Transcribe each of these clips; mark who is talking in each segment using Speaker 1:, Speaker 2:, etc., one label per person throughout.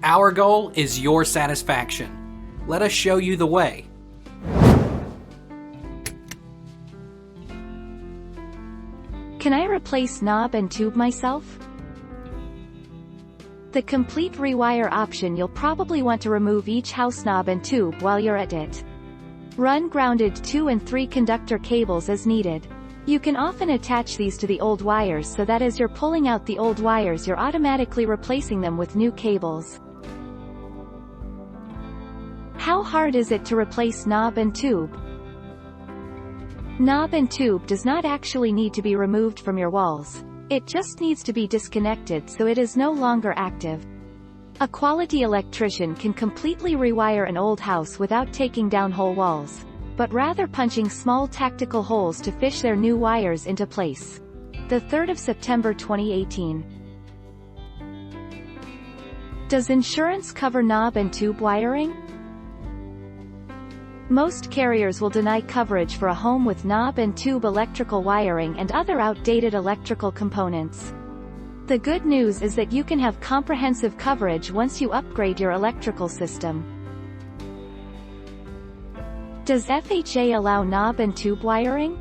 Speaker 1: Our goal is your satisfaction. Let us show you the way.
Speaker 2: Can I replace knob and tube myself? The complete rewire option. You'll probably want to remove each house knob and tube while you're at it. Run grounded 2 and 3 conductor cables as needed. You can often attach these to the old wires so that as you're pulling out the old wires you're automatically replacing them with new cables. How hard is it to replace knob and tube? Knob and tube does not actually need to be removed from your walls. It just needs to be disconnected so it is no longer active. A quality electrician can completely rewire an old house without taking down whole walls, but rather punching small tactical holes to fish their new wires into place. The 3rd of September 2018. Does insurance cover knob and tube wiring? Most carriers will deny coverage for a home with knob and tube electrical wiring and other outdated electrical components. The good news is that you can have comprehensive coverage once you upgrade your electrical system. Does FHA allow knob and tube wiring?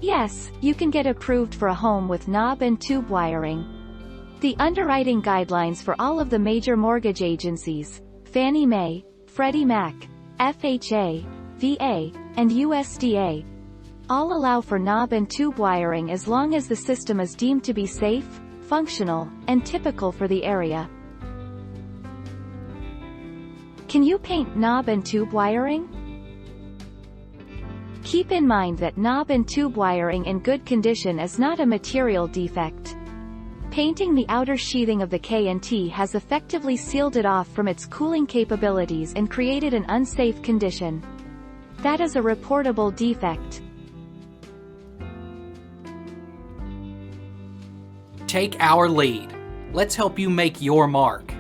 Speaker 2: Yes, you can get approved for a home with knob and tube wiring. The underwriting guidelines for all of the major mortgage agencies, Fannie Mae, Freddie Mac, FHA, VA, and USDA, all allow for knob and tube wiring as long as the system is deemed to be safe, functional, and typical for the area. Can you paint knob and tube wiring? Keep in mind that knob and tube wiring in good condition is not a material defect. Painting the outer sheathing of the K&T has effectively sealed it off from its cooling capabilities and created an unsafe condition. That is a reportable defect.
Speaker 1: Take our lead. Let's help you make your mark.